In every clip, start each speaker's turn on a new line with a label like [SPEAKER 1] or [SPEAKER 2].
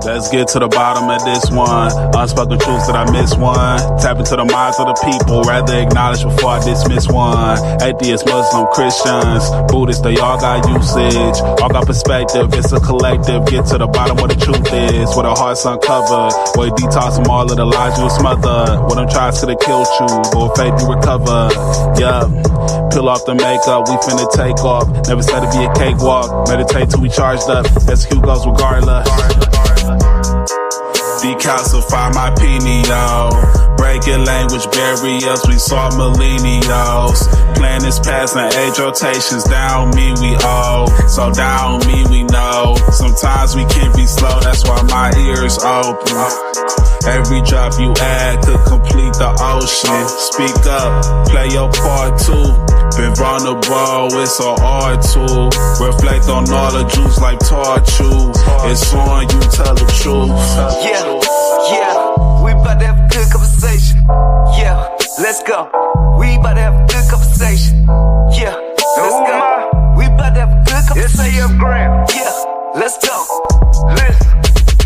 [SPEAKER 1] Let's get to the bottom of this one. Unspoken truths that I miss one. Tap into the minds of the people, rather acknowledge before I dismiss one. Atheists, Muslim, Christians, Buddhists, they all got usage. All got perspective, it's a collective. Get to the bottom where the truth is, where the heart's uncovered. Where you detox from all of the lies you smothered. Where them tries could have killed you, but with faith you recover. Yeah, peel off the makeup, we finna take off. Never said it'd be a cakewalk. Meditate till we charged up. Execute goes regardless. Decalcify my pineal. Breaking language barriers, we saw millennials. Planets passing age rotations, down me we owe. So down me we know. Sometimes we can be slow, that's why my ears open. Every drop you add could complete the ocean. Speak up, play your part too. Been vulnerable, it's so hard to reflect on all the juice like torture. It's on you, tell the truth.
[SPEAKER 2] Yeah, we about to have a good conversation. Yeah, let's go. We about to have a good conversation. Yeah, let's go. We about to have a good conversation. Yeah, let's go. Listen.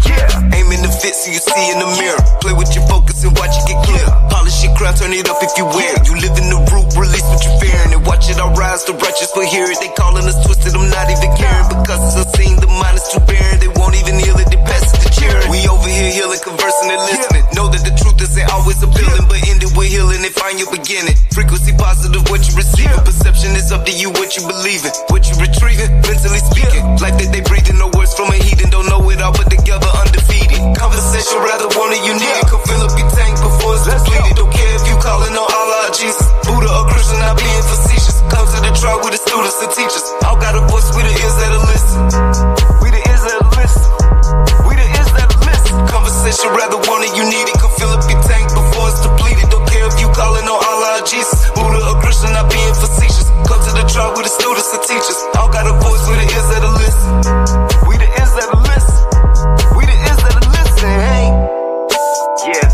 [SPEAKER 2] Yeah, aim in the fit so you see in the mirror. Play with your focus and watch it get clear. Polish your crown, turn it up if you wear. You live in the root, release what you're fearing. And watch it all rise, the righteous will hear it. They calling us twisted, I'm not even caring. Because it's unseen, the mind is too barren. They won't even heal it, they pass it to cheering. We over here healing, conversing and listening. Know that the truth isn't always appealing, but end it with healing and find your beginning. Frequency positive, what you receiving. Perception is up to you, what you believing. What you retrieving, mentally speaking. Like that they breathing, no words from a heathen. Don't know it all, but together undefeated. Conversation, rather want it, you need it. Come fill up your tank before it's depleted. Don't care if you calling on Allah, Jesus, Buddha or Christian, not being facetious. Come to the trial with the students and teachers. All got a voice, we the ears that'll listen. We the ears that'll listen. We the ears that'll listen. Conversation, rather want it, you need it. Come fill up your tank before it's depleted. Don't care if you calling on Allah, Jesus, Buddha or Christian, not being facetious. Come to the trial with the students and teachers. All got a voice, we the ears that'll listen. We the ears that'll listen. We the ears that'll listen, hey. Yeah.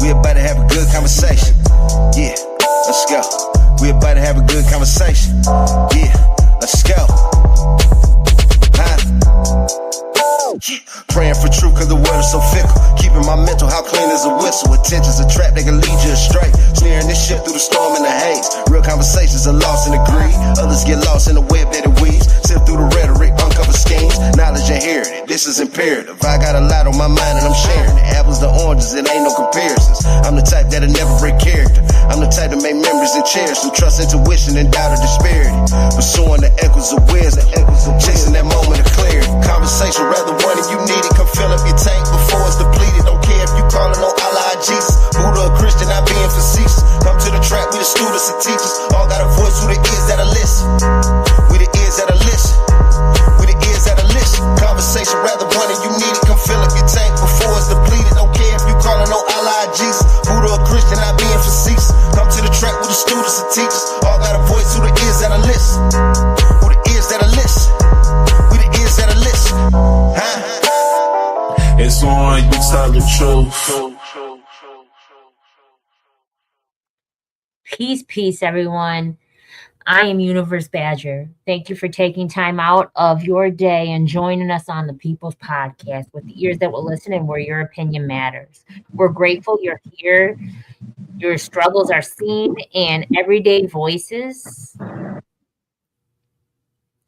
[SPEAKER 3] We about to have a good conversation. Yeah, let's go. We about to have a good conversation. Yeah, let's go. Praying for truth cause the world is so fickle. Keeping my mental how clean as a whistle. Attention's a trap, they can lead you astray. Sneering this ship through the storm and the haze. Real conversations are lost in the greed. Others get lost in the web that it weaves. Sift through the rhetoric, uncover schemes. Knowledge inherited, this is imperative. I got a lot on my mind and I'm sharing it. Apples to oranges, it ain't no comparisons. I'm the type that'll never break character. I'm the type to make memories and cherish them. Trust intuition and doubt of disparity. Pursuing the echoes of wisdom. Chasing that moment of clarity. Conversation rather one if you need it. Come fill up your tank before it's depleted. Don't care if you calling on Allah, Jesus, Buddha or Christian, not being facetious. Come to the track with the students and teachers. All got a voice who the ears that'll listen. We the ears that'll listen. We the ears that'll listen. Conversation rather one if you need it. Come fill up your tank before it's depleted. Don't care if you calling on Allah, Jesus, Buddha or Christian, not being facetious. Come to the track with the students and teachers. All got a voice who the ears that'll listen. Who the ears that'll listen. We the ears that'll listen.
[SPEAKER 1] It's on you, tell the truth.
[SPEAKER 4] Peace, everyone. I am Universe Badger. Thank you for taking time out of your day and joining us on the People's Podcast with the ears that will listen and where your opinion matters. We're grateful you're here. Your struggles are seen and everyday voices. I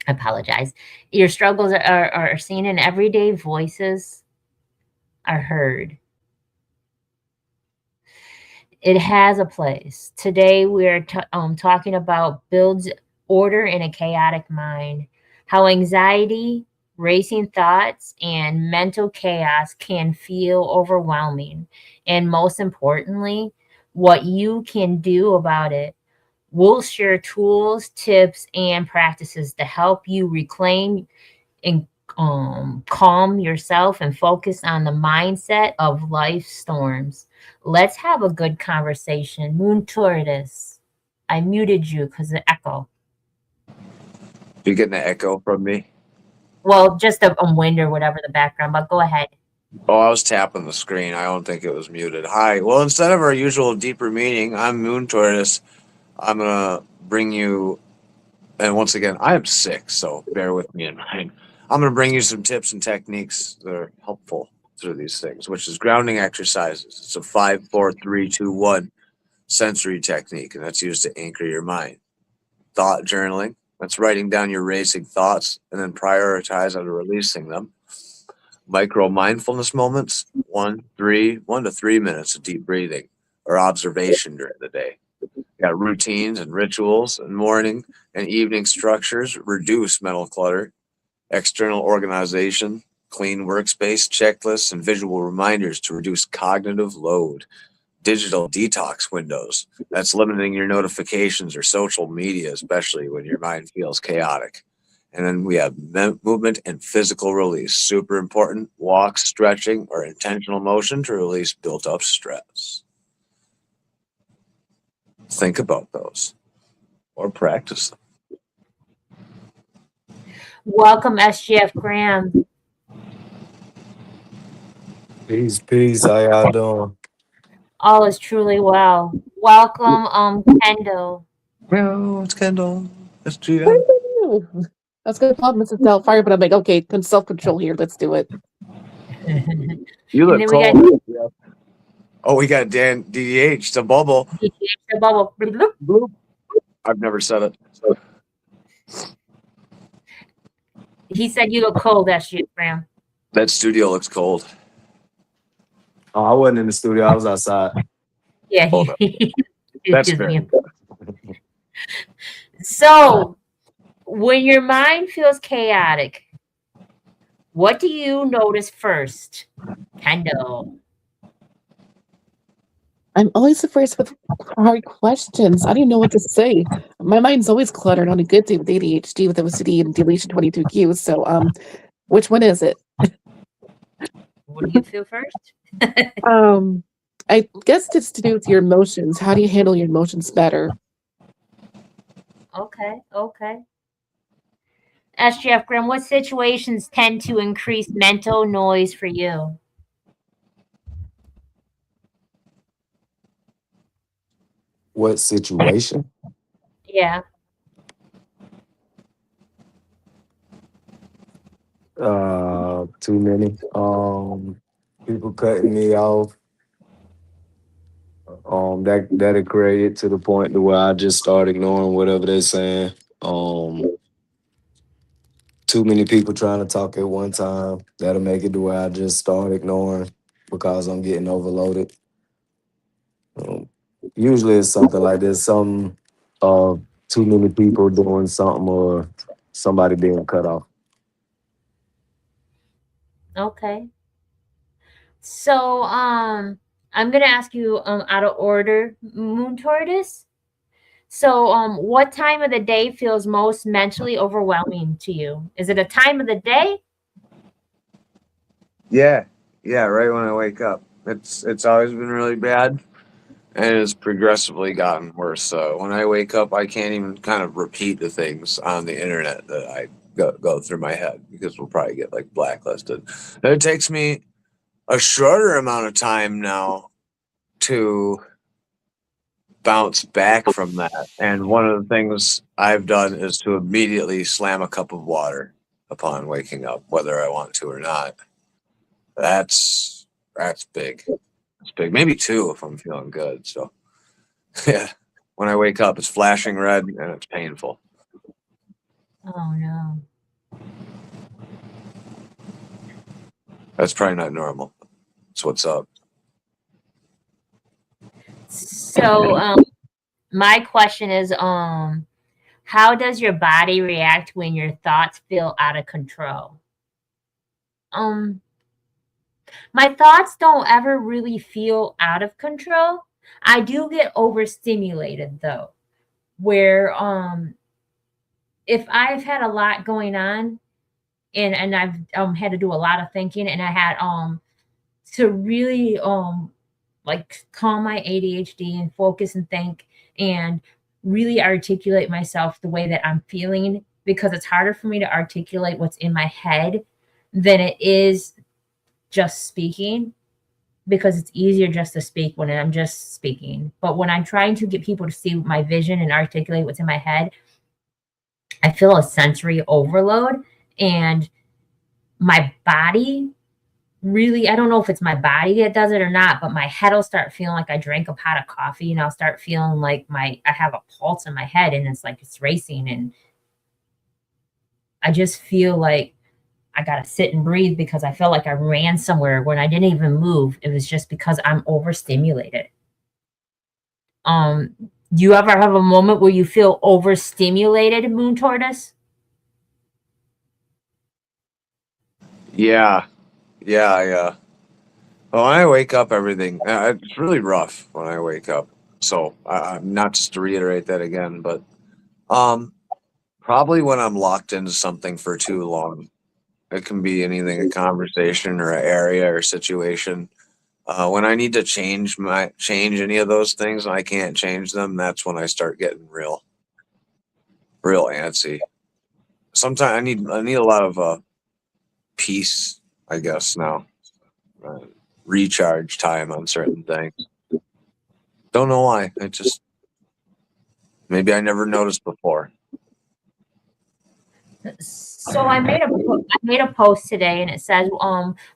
[SPEAKER 4] apologize. Your struggles are seen and everyday voices are heard. It has a place. Today we are talking about builds order in a chaotic mind, how anxiety, racing thoughts, and mental chaos can feel overwhelming, and most importantly, what you can do about it. We'll share tools, tips, and practices to help you reclaim and calm yourself and focus on the mindset of life storms. Let's have a good conversation. Moon Tortoise, I muted you because of the echo.
[SPEAKER 5] You're getting an echo from me?
[SPEAKER 4] Well, just a wind or whatever the background, but go ahead.
[SPEAKER 5] Oh, I was tapping the screen. I don't think it was muted. Hi. Well, instead of our usual deeper meaning, I'm Moon Tortoise. I'm going to bring you And once again, I am sick, so bear with me in mind. I'm going to bring you some tips and techniques that are helpful through these things, which is grounding exercises. It's a 5, 4, 3, 2, 1 sensory technique, and that's used to anchor your mind. Thought journaling, that's writing down your racing thoughts and then prioritize on releasing them. Micro mindfulness moments, 1 to 3 minutes of deep breathing or observation during the day. Got routines and rituals and morning and evening structures reduce mental clutter, external organization, clean workspace, checklists, and visual reminders to reduce cognitive load. Digital detox windows. That's limiting your notifications or social media, especially when your mind feels chaotic. And then we have movement and physical release. Super important. Walks, stretching, or intentional motion to release built up stress. Think about those or practice them.
[SPEAKER 4] Welcome, SGF Graham.
[SPEAKER 6] Peace. How y'all doing?
[SPEAKER 4] All is truly well. Welcome, Kendall.
[SPEAKER 5] Well, it's Kendall. It's GM.
[SPEAKER 7] That's gonna pop Mrs. Doubtfire, but I'm like, okay, self-control here. Let's do it.
[SPEAKER 5] You look
[SPEAKER 4] And then we got
[SPEAKER 5] cold. Oh, we got Dan DDH. It's a bubble.
[SPEAKER 4] the bubble. Bloop.
[SPEAKER 5] Bloop. I've never said it.
[SPEAKER 4] He said you look cold, SGF Graham.
[SPEAKER 5] That studio looks cold.
[SPEAKER 6] Oh, I wasn't in the studio. I was outside.
[SPEAKER 4] Yeah,
[SPEAKER 5] Hold up. That's fair.
[SPEAKER 4] So, when your mind feels chaotic, what do you notice first, Kendall?
[SPEAKER 7] I'm always the first with hard questions. I don't even know what to say. My mind's always cluttered on a good day with ADHD, with OCD, and deletion 22Q. So, which one is it?
[SPEAKER 4] What do you feel first?
[SPEAKER 7] I guess it's to do with your emotions. How do you handle your emotions better?
[SPEAKER 4] Okay. SGF Graham, what situations tend to increase mental noise for you?
[SPEAKER 6] What situation?
[SPEAKER 4] Yeah.
[SPEAKER 6] Too many. People cutting me off. That equated to the point to where I just start ignoring whatever they're saying. Too many people trying to talk at one time. That'll make it to where I just start ignoring because I'm getting overloaded. Usually it's something like this, too many people doing something or somebody being cut off.
[SPEAKER 4] Okay. So, I'm gonna ask you out of order, Moon Tortoise. So, what time of the day feels most mentally overwhelming to you? Is it a time of the day?
[SPEAKER 5] Yeah, right when I wake up. It's always been really bad, and it's progressively gotten worse. So when I wake up, I can't even kind of repeat the things on the internet that I go through my head because we'll probably get like blacklisted. And it takes me a shorter amount of time now to bounce back from that. And one of the things I've done is to immediately slam a cup of water upon waking up, whether I want to or not. That's big. It's big. Maybe 2 if I'm feeling good. So yeah. When I wake up, it's flashing red and it's painful.
[SPEAKER 4] Oh no.
[SPEAKER 5] That's probably not normal. That's what's up.
[SPEAKER 4] So, my question is, how does your body react when your thoughts feel out of control? My thoughts don't ever really feel out of control. I do get overstimulated though, where if I've had a lot going on and I've had to do a lot of thinking and I had to really like calm my ADHD and focus and think and really articulate myself the way that I'm feeling, because it's harder for me to articulate what's in my head than it is just speaking, because it's easier just to speak when I'm just speaking. But when I'm trying to get people to see my vision and articulate what's in my head, I feel a sensory overload, and my body really, I don't know if it's my body that does it or not, but my head will start feeling like I drank a pot of coffee, and I'll start feeling like I have a pulse in my head, and it's like it's racing, and I just feel like I gotta sit and breathe because I felt like I ran somewhere when I didn't even move. It was just because I'm overstimulated. Um, do you ever have a moment where you feel overstimulated, Moon Tortoise?
[SPEAKER 5] Yeah, yeah, yeah. Well, when I wake up, everything it's really rough when I wake up. So, not just to reiterate that again, but um, probably when I'm locked into something for too long. It can be anything, a conversation or an area or situation. When I need to change any of those things and I can't change them, that's when I start getting real antsy. Sometimes I need a lot of peace, I guess now, uh, recharge time on certain things. Don't know why. I just maybe I never noticed before.
[SPEAKER 4] So I made a post today, and it says,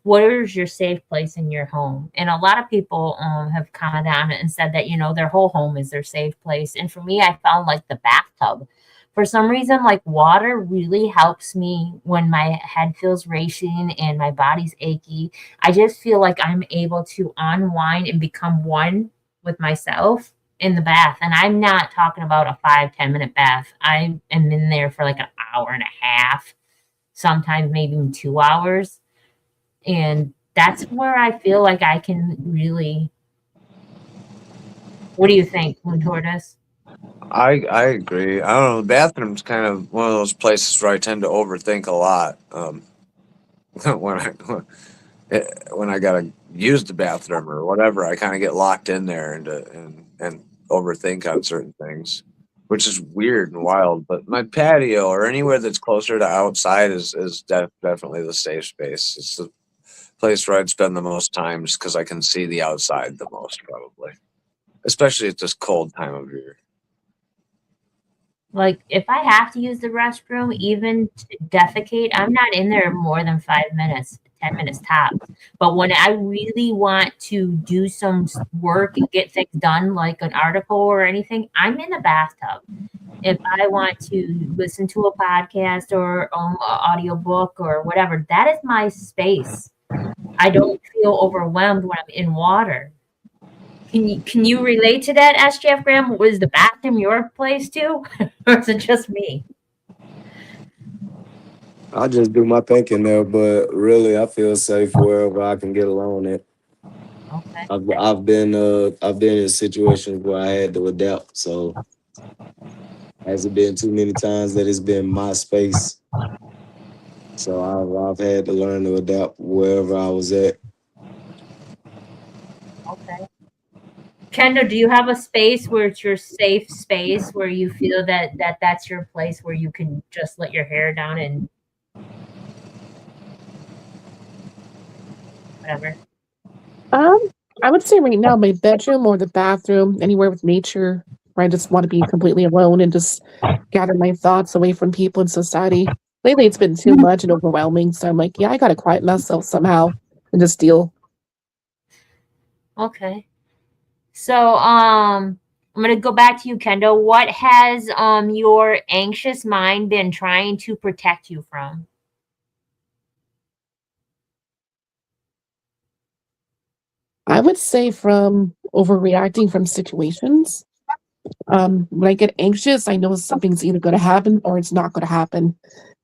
[SPEAKER 4] where is your safe place in your home? And a lot of people have commented on it and said that, their whole home is their safe place. And for me, I found like the bathtub. For some reason, like water really helps me when my head feels racing and my body's achy. I just feel like I'm able to unwind and become one with myself in the bath. And I'm not talking about a 5-10 minute bath. I am in there for like an hour and a half, sometimes maybe even 2 hours. And that's where I feel like I can really. What do you think, Moon Tortoise?
[SPEAKER 5] I agree. I don't know. The bathroom's kind of one of those places where I tend to overthink a lot. When I when I gotta use the bathroom or whatever, I kind of get locked in there and overthink on certain things, which is weird and wild. But my patio or anywhere that's closer to outside is definitely the safe space. It's the place where I'd spend the most time just because I can see the outside the most, probably, especially at this cold time of year.
[SPEAKER 4] Like, if I have to use the restroom, even to defecate, I'm not in there more than 5 minutes, 10 minutes tops. But when I really want to do some work and get things done, like an article or anything, I'm in the bathtub. If I want to listen to a podcast or an audiobook or whatever, that is my space. I don't feel overwhelmed when I'm in water. Can you relate to that, SGF Graham? Was the bathroom your place too? Or is it just me?
[SPEAKER 6] I just do my thinking there, but really, I feel safe wherever I can get alone at.
[SPEAKER 4] Okay.
[SPEAKER 6] I've been in situations where I had to adapt. So has it been too many times that it's been my space? So I've had to learn to adapt wherever I was at.
[SPEAKER 4] Okay. Kendall, do you have a space where it's your safe space where you feel that's your place where you can just let your hair down and whatever?
[SPEAKER 7] Um, I would say right now my bedroom or the bathroom, anywhere with nature, where I just want to be completely alone and just gather my thoughts away from people in society. Lately, it's been too much and overwhelming, so I'm like, yeah, I gotta quiet myself somehow and just deal.
[SPEAKER 4] Okay. So I'm gonna go back to you, Kendall. What has your anxious mind been trying to protect you from?
[SPEAKER 7] I would say from overreacting from situations. When I get anxious, I know something's either going to happen or it's not going to happen.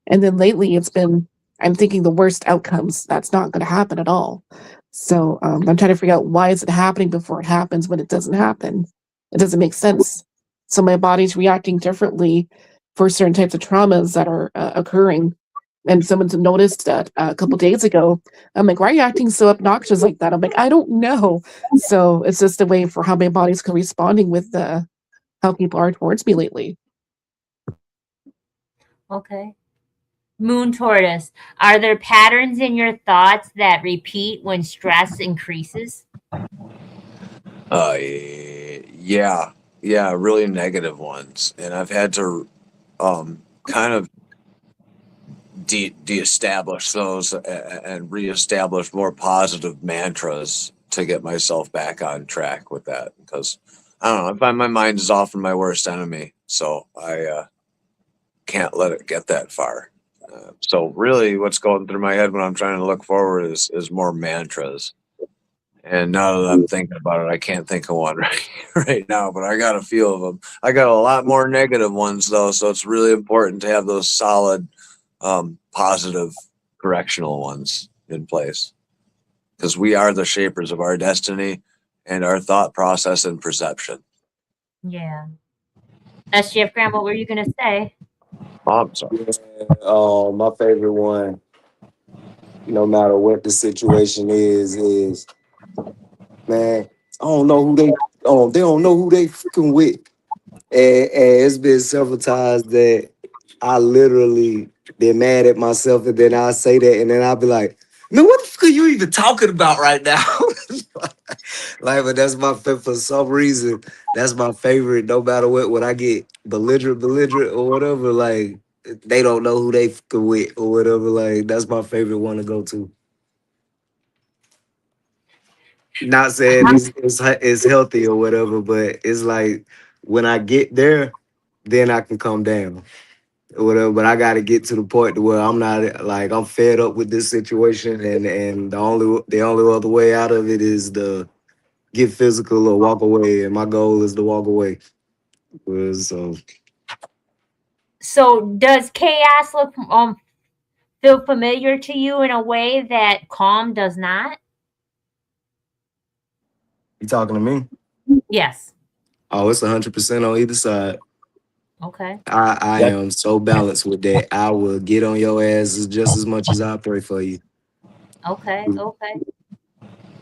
[SPEAKER 7] And then lately, it's been I'm thinking the worst outcomes. That's not going to happen at all. So I'm trying to figure out why is it happening before it happens when it doesn't happen. It doesn't make sense. So my body's reacting differently for certain types of traumas that are occurring. And someone's noticed that a couple days ago. I'm like, why are you acting so obnoxious like that? I'm like, I don't know. So it's just a way for how my body's responding with how people are towards me lately.
[SPEAKER 4] Okay. Moon Tortoise, are there patterns in your thoughts that repeat when stress increases?
[SPEAKER 5] Yeah, yeah, really negative ones, and I've had to kind of de-establish those and reestablish more positive mantras to get myself back on track with that, because I don't know, I find my mind is often my worst enemy, so I can't let it get that far. So really, what's going through my head when I'm trying to look forward is more mantras. And now that I'm thinking about it, I can't think of one right now, but I got a few of them. I got a lot more negative ones though, so it's really important to have those solid, positive, correctional ones in place, because we are the shapers of our destiny and our thought process and perception.
[SPEAKER 4] Yeah. SGF Graham, what were you gonna say?
[SPEAKER 5] Oh, I'm sorry.
[SPEAKER 6] Yeah, my favorite one, no matter what the situation is man, I don't know who they don't know who they fucking with. And it's been several times that I literally been mad at myself, and then I say that, and then I'll be like, man, what the fuck are you even talking about right now? Like, but that's for some reason, that's my favorite, no matter what, when I get belligerent or whatever, like, they don't know who they fucking with or whatever, like, that's my favorite one to go to. Not saying it's healthy or whatever, but it's like when I get there, then I can come down or whatever. But I got to get to the point to where I'm not like I'm fed up with this situation, and the only other way out of it is to get physical or walk away. And my goal is to walk away. So
[SPEAKER 4] So does chaos feel familiar to you in a way that calm does not?
[SPEAKER 6] you talking to me?
[SPEAKER 4] Yes.
[SPEAKER 6] Oh, it's 100% on either side.
[SPEAKER 4] Okay.
[SPEAKER 6] I am so balanced with that. I will get on your ass just as much as I pray for you.
[SPEAKER 4] Okay. Okay.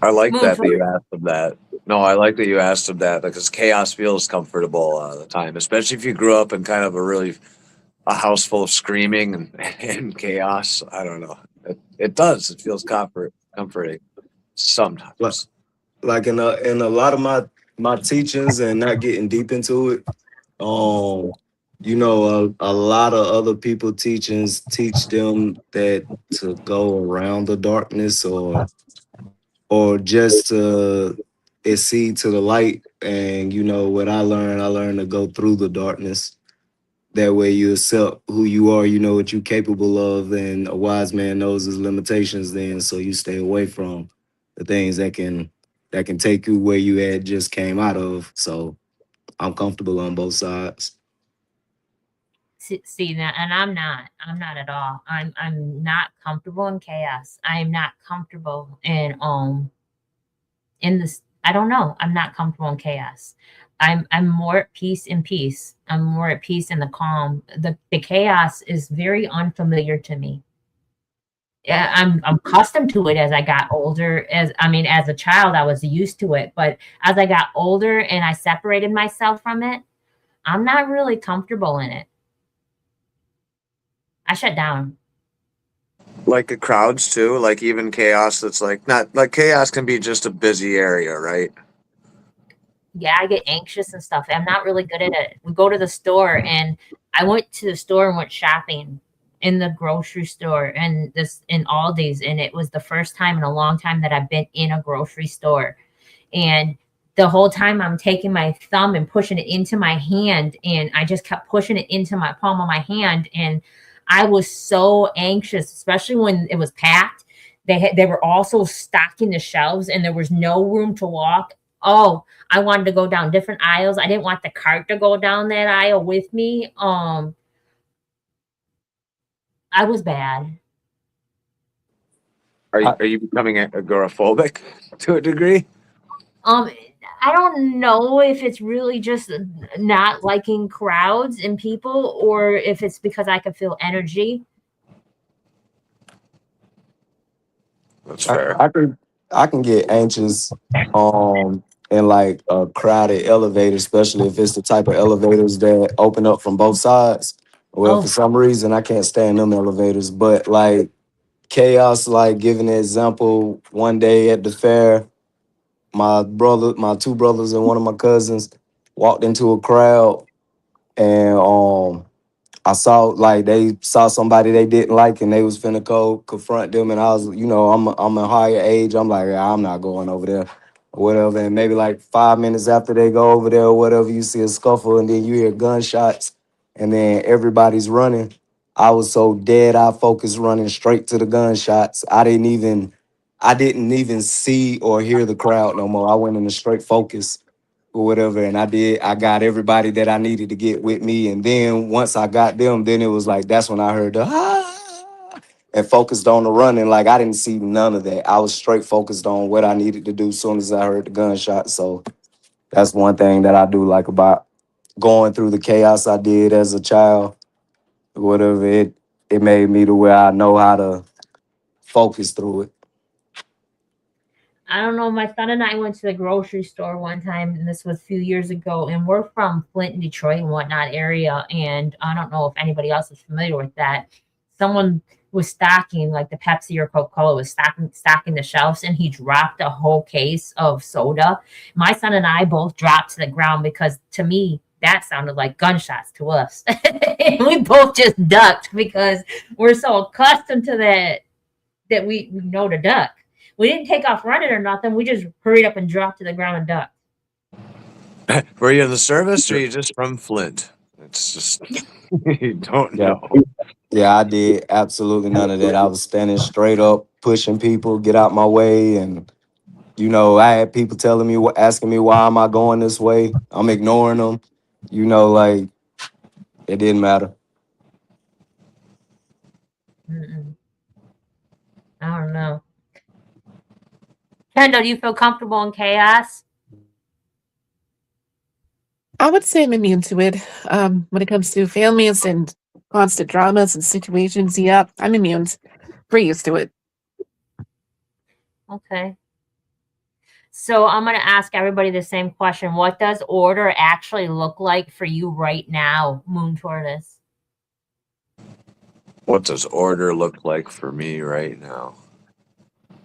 [SPEAKER 5] I like
[SPEAKER 4] Moon.
[SPEAKER 5] that you asked him that. No, I like that you asked him that, because chaos feels comfortable all the time, especially if you grew up in kind of a house full of screaming and chaos. I don't know. It does. It feels comforting
[SPEAKER 6] Like,
[SPEAKER 5] sometimes.
[SPEAKER 6] like in a lot of my teachings, and not getting deep into it, a lot of other people teachings teach them that to go around the darkness, or just to accede to the light. And what I learned to go through the darkness. That way you accept who you are, you know what you're capable of, and a wise man knows his limitations then, so you stay away from the things that can take you where you had just came out of. So I'm comfortable on both sides.
[SPEAKER 4] See that, and I'm not. I'm not at all. I'm not comfortable in chaos. I am not comfortable in this. I don't know. I'm not comfortable in chaos. I'm more at peace in peace. I'm more at peace in the calm. The chaos is very unfamiliar to me. Yeah, I'm accustomed to it as I got older. As a child, I was used to it, but as I got older and I separated myself from it, I'm not really comfortable in it. I shut down.
[SPEAKER 5] Like the crowds too, like even chaos that's like not like chaos can be just a busy area, right?
[SPEAKER 4] Yeah, I get anxious and stuff. I'm not really good at it. We go to the store, and I went to the store and went shopping in the grocery store and this in Aldi's, and it was the first time in a long time that I've been in a grocery store. And the whole time I'm taking my thumb and pushing it into my hand, and I just kept pushing it into my palm of my hand, and I was so anxious, especially when it was packed. They were also stocking the shelves, and there was no room to walk. Oh, I wanted to go down different aisles. I didn't want the cart to go down that aisle with me. I was bad.
[SPEAKER 6] I,
[SPEAKER 5] Are you becoming agoraphobic to a degree?
[SPEAKER 4] Um, I don't know if it's really just not liking crowds and people, or if it's because I can feel energy.
[SPEAKER 5] That's
[SPEAKER 6] I,
[SPEAKER 5] fair.
[SPEAKER 6] I can I can get anxious in like a crowded elevator, especially if it's the type of elevators that open up from both sides. Well, for
[SPEAKER 4] Oh,
[SPEAKER 6] some reason I can't stand them elevators. But like chaos, like giving an example, one day at the fair, my two brothers and one of my cousins walked into a crowd, and I saw like they saw somebody they didn't like and they was finna go confront them, and I was, I'm a higher age. I'm like, "Yeah, I'm not going over there or whatever." And maybe like 5 minutes after they go over there or whatever, you see a scuffle and then you hear gunshots and then everybody's running. I was so dead eye focused running straight to the gunshots. I didn't even see or hear the crowd no more. I went in a straight focus or whatever. And I got everybody that I needed to get with me. And then once I got them, then it was like, that's when I heard the and focused on the running. Like I didn't see none of that. I was straight focused on what I needed to do as soon as I heard the gunshot. So that's one thing that I do like about going through the chaos I did as a child, or whatever. It made me to where I know how to focus through it.
[SPEAKER 4] I don't know. My son and I went to the grocery store one time, and this was a few years ago. And we're from Flint, Detroit, and whatnot area. And I don't know if anybody else is familiar with that. Someone was stocking, like the Pepsi or Coca Cola was stocking the shelves, and he dropped a whole case of soda. My son and I both dropped to the ground because to me that sounded like gunshots to us. And we both just ducked because we're so accustomed to that we know to duck. We didn't take off running or nothing. We just hurried up and dropped to the ground and ducked.
[SPEAKER 5] Were you in the service or are you just from Flint? It's just you don't
[SPEAKER 6] Yeah.
[SPEAKER 5] know.
[SPEAKER 6] Yeah, I did absolutely none of that. I was standing straight up, pushing people, get out my way. And, I had people telling me, asking me, why am I going this way? I'm ignoring them. Like it didn't matter.
[SPEAKER 4] Mm-mm. I don't know. Kendall, do you feel comfortable in chaos?
[SPEAKER 7] I would say I'm immune to it. When it comes to families and constant dramas and situations, yeah, I'm immune. Pretty used to it.
[SPEAKER 4] Okay. So I'm going to ask everybody the same question. What does order actually look like for you right now, Moon Tortoise?
[SPEAKER 5] What does order look like for me right now?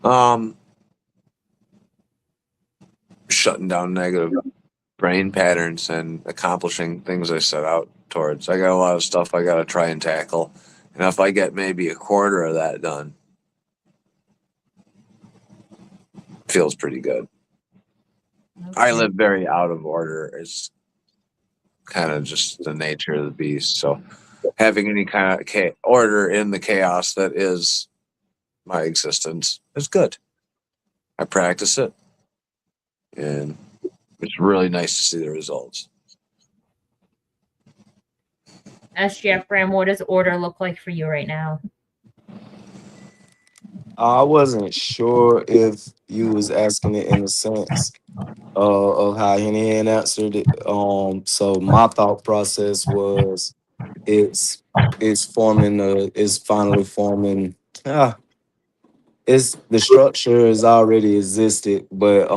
[SPEAKER 5] Um, Shutting down negative brain patterns and accomplishing things I set out towards. I got a lot of stuff I got to try and tackle. And if I get maybe a quarter of that done, feels pretty good. I
[SPEAKER 4] Okay.
[SPEAKER 5] live very out of order. It's kind of just the nature of the beast. So having any kind of order in the chaos that is my existence is good. I practice it, and it's really nice to see the results.
[SPEAKER 4] SGF Graham, what does order look like for you right now?
[SPEAKER 6] I wasn't sure if you was asking it in a sense of how Henny had answered it. So my thought process was it's it's finally forming. It's the structure has already existed, but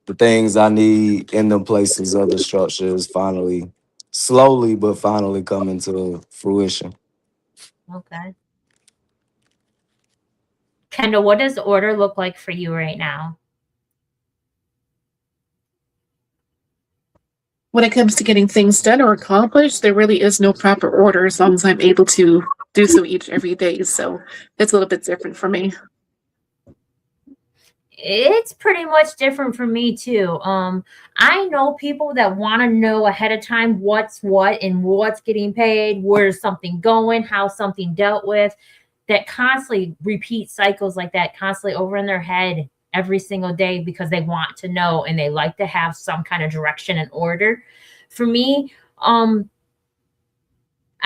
[SPEAKER 6] the things I need in the places of the structure is finally slowly but finally coming to fruition.
[SPEAKER 4] Okay. Kendall, what does order look like for you right now?
[SPEAKER 7] When it comes to getting things done or accomplished, there really is no proper order as long as I'm able to do so every day. So it's a little bit different for me.
[SPEAKER 4] It's pretty much different for me too. I know people that want to know ahead of time what's what and what's getting paid, where's something going, how something dealt with, that constantly repeat cycles like that, constantly over in their head every single day because they want to know and they like to have some kind of direction and order. For me, I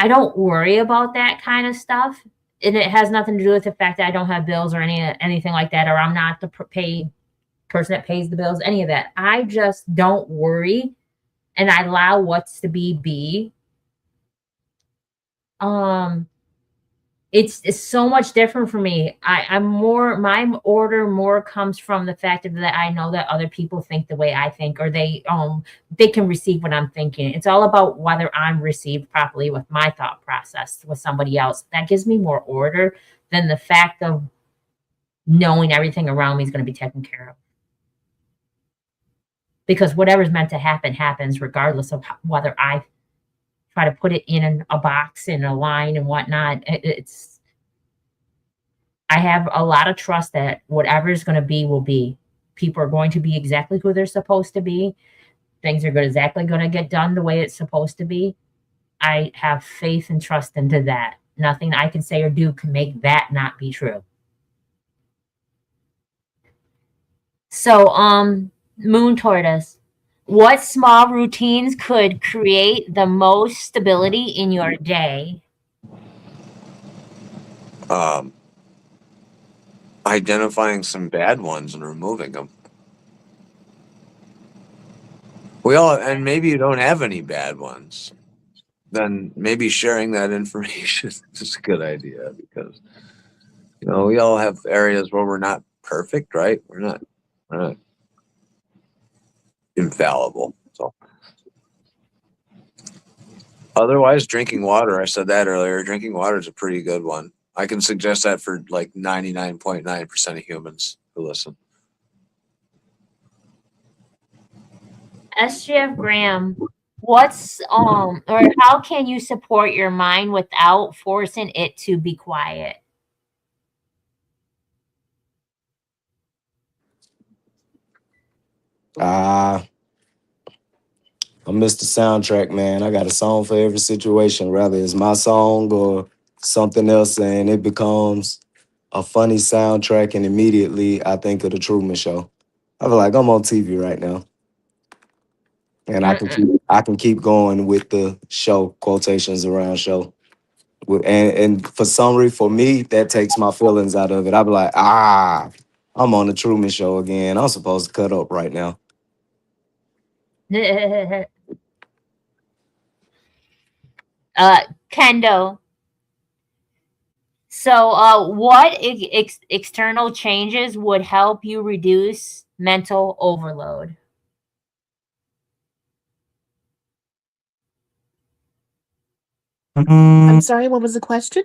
[SPEAKER 4] don't worry about that kind of stuff. And it has nothing to do with the fact that I don't have bills or anything like that, or I'm not the paid person that pays the bills, any of that. I just don't worry and I allow what's to be. Um, it's so much different for me. I'm more, my order more comes from the fact that I know that other people think the way I think, or they can receive what I'm thinking. It's all about whether I'm received properly with my thought process with somebody else. That gives me more order than the fact of knowing everything around me is going to be taken care of. Because whatever's meant to happen happens regardless of whether I try to put it in a box in a line and whatnot. I have a lot of trust that whatever is going to be will be. People are going to be exactly who they're supposed to be. Things are exactly going to get done the way it's supposed to be. I have faith and trust into that. Nothing I can say or do can make that not be true. So, Moon Tortoise, what small routines could create the most stability in your day?
[SPEAKER 5] Identifying some bad ones and removing them. And maybe you don't have any bad ones. Then maybe sharing that information is a good idea, because we all have areas where we're not perfect, right? We're not infallible. So otherwise, drinking water, I said that earlier, drinking water is a pretty good one. I can suggest that for like 99.9% of humans who listen.
[SPEAKER 4] SGF Graham, what's or how can you support your mind without forcing it to be quiet?
[SPEAKER 6] I'm Mr. Soundtrack, man. I got a song for every situation, whether it's my song or something else, and it becomes a funny soundtrack, and immediately I think of the Truman Show. I feel like I'm on TV right now, and I can keep going with the show quotations around show. And for me, that takes my feelings out of it. I be like, I'm on the Truman Show again. I'm supposed to cut up right now.
[SPEAKER 4] Kendo. So, what external changes would help you reduce mental overload?
[SPEAKER 7] I'm sorry, what was the question?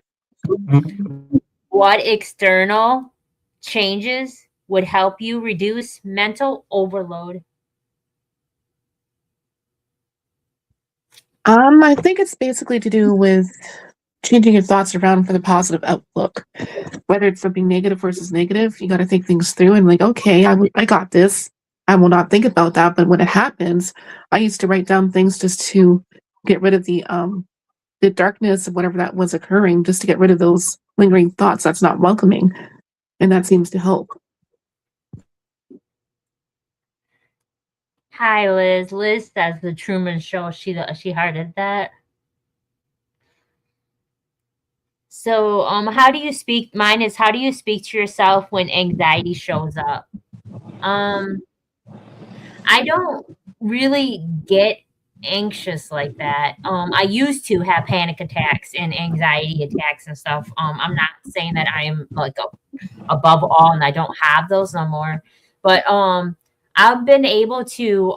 [SPEAKER 4] What external changes would help you reduce mental overload?
[SPEAKER 7] I think it's basically to do with changing your thoughts around for the positive outlook. Whether it's something negative versus negative, you got to think things through and like, okay, I got this. I will not think about that. But when it happens, I used to write down things just to get rid of the darkness of whatever that was occurring, just to get rid of those lingering thoughts that's not welcoming, and that seems to help.
[SPEAKER 4] Hi, Liz. Liz says the Truman Show. She hearted that. So, how do you speak? Mine is, how do you speak to yourself when anxiety shows up? I don't really get anxious like that. I used to have panic attacks and anxiety attacks and stuff. I'm not saying that I'm like above all and I don't have those no more, but I've been able to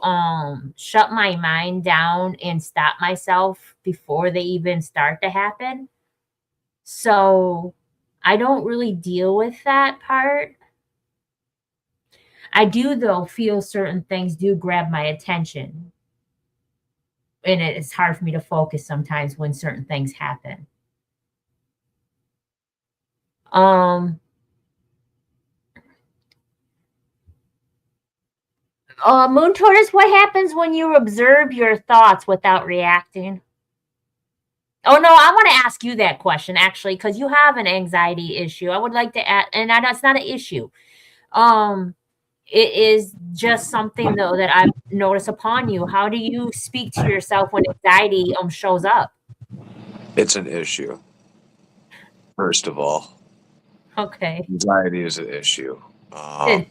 [SPEAKER 4] shut my mind down and stop myself before they even start to happen. So I don't really deal with that part. I do, though, feel certain things do grab my attention. And it's hard for me to focus sometimes when certain things happen. Um, Moon Tortoise, what happens when you observe your thoughts without reacting? Oh, no, I want to ask you that question, actually, because you have an anxiety issue. I would like to add, and that's not an issue. It is just something, though, that I've noticed upon you. How do you speak to yourself when anxiety shows up?
[SPEAKER 5] It's an issue, first of all.
[SPEAKER 4] Okay.
[SPEAKER 5] Anxiety is an issue.
[SPEAKER 4] I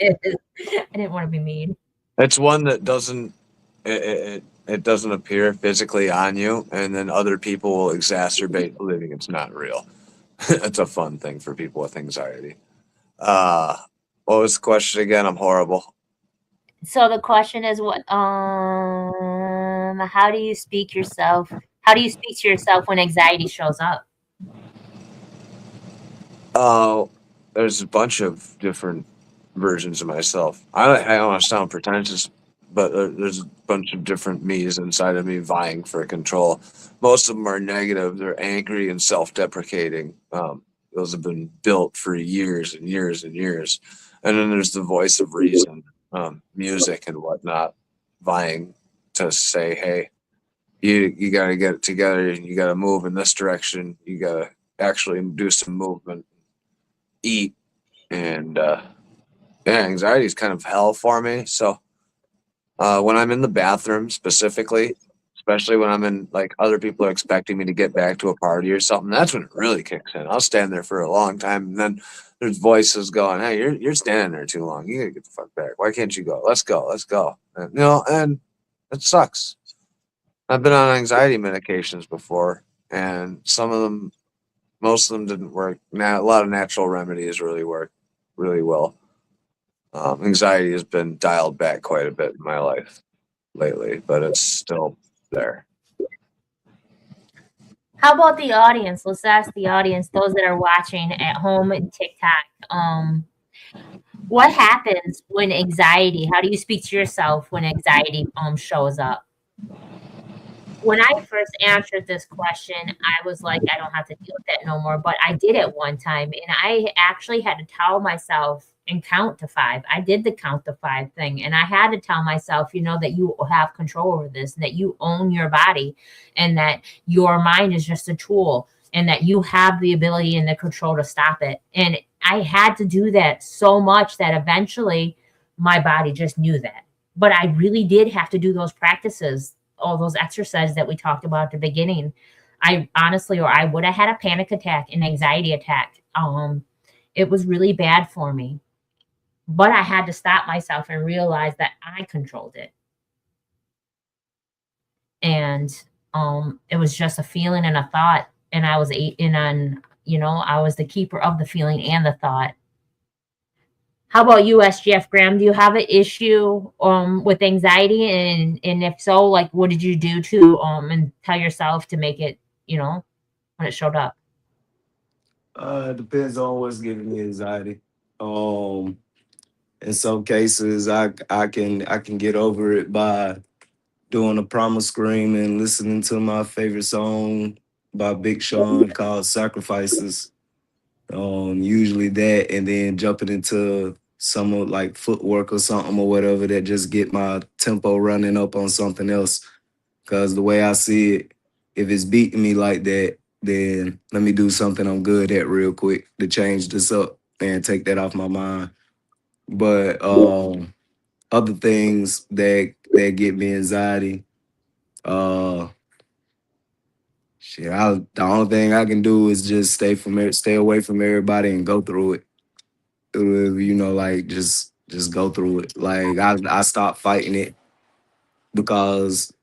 [SPEAKER 4] didn't want to be mean.
[SPEAKER 5] It's one that it doesn't appear physically on you, and then other people will exacerbate believing it's not real. It's a fun thing for people with anxiety. What was the question again? I'm horrible.
[SPEAKER 4] So the question is, what how do you speak to yourself when anxiety shows up?
[SPEAKER 5] There's a bunch of different versions of myself. I don't want to sound pretentious, but there's a bunch of different me's inside of me vying for control. Most of them are negative. They're angry and self-deprecating. Those have been built for years and years and years. And then there's the voice of reason, music and whatnot, vying to say, "Hey, you got to get it together. You got to move in this direction. You got to actually do some movement, eat." And yeah, anxiety is kind of hell for me. So when I'm in the bathroom specifically, especially when I'm in like other people are expecting me to get back to a party or something, that's when it really kicks in. I'll stand there for a long time, and then there's voices going, "Hey, you're standing there too long. You gotta get the fuck back. Why can't you go? Let's go, let's go." And, and it sucks. I've been on anxiety medications before, and most of them didn't work. Now, a lot of natural remedies really work really well. Anxiety has been dialed back quite a bit in my life lately, but it's still there.
[SPEAKER 4] How about the audience? Let's ask the audience, those that are watching at home and TikTok. What happens when anxiety? How do you speak to yourself when anxiety shows up? When I first answered this question, I was like, I don't have to deal with that no more. But I did at one time, and I actually had to tell myself and count to 5. I did the count to 5 thing, and I had to tell myself, that you have control over this, and that you own your body, and that your mind is just a tool, and that you have the ability and the control to stop it. And I had to do that so much that eventually my body just knew that. But I really did have to do those practices, all those exercises that we talked about at the beginning. I honestly, or I would have had a panic attack, an anxiety attack. It was really bad for me, but I had to stop myself and realize that I controlled it. And it was just a feeling and a thought, and I was I was the keeper of the feeling and the thought. How about you, SGF Graham? Do you have an issue with anxiety? And if so, like, what did you do to and tell yourself to make it, when it showed up?
[SPEAKER 6] It depends on what's giving me anxiety. In some cases, I can get over it by doing a primal scream and listening to my favorite song by Big Sean called "Sacrifices." Usually that, and then jumping into some of like footwork or something or whatever that just get my tempo running up on something else. Cause the way I see it, if it's beating me like that, then let me do something I'm good at real quick to change this up and take that off my mind. But other things that get me anxiety, uh, the only thing I can do is just stay away from everybody and go through it. Like just go through it. Like I stopped fighting it because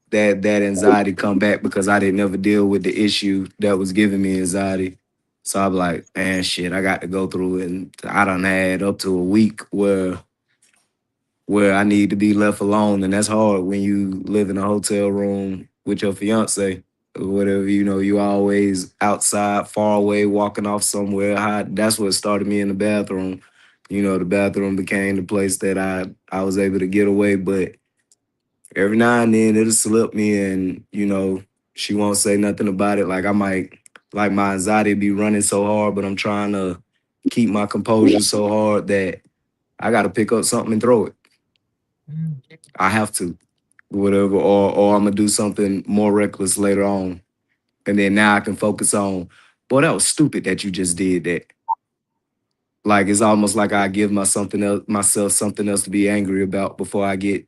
[SPEAKER 6] that anxiety come back because I didn't ever deal with the issue that was giving me anxiety. So I'm like, man, shit, I got to go through it. And I done had up to a week where I need to be left alone. And that's hard when you live in a hotel room with your fiance or whatever, you always outside, far away, walking off somewhere hot. That's what started me in the bathroom. The bathroom became the place that I was able to get away. But every now and then it'll slip me and, she won't say nothing about it. Like my anxiety be running so hard, but I'm trying to keep my composure so hard that I got to pick up something and throw it. I have to, whatever, or I'm gonna do something more reckless later on, and then now I can focus on, boy, that was stupid that you just did that. Like it's almost like I give myself something else to be angry about before I get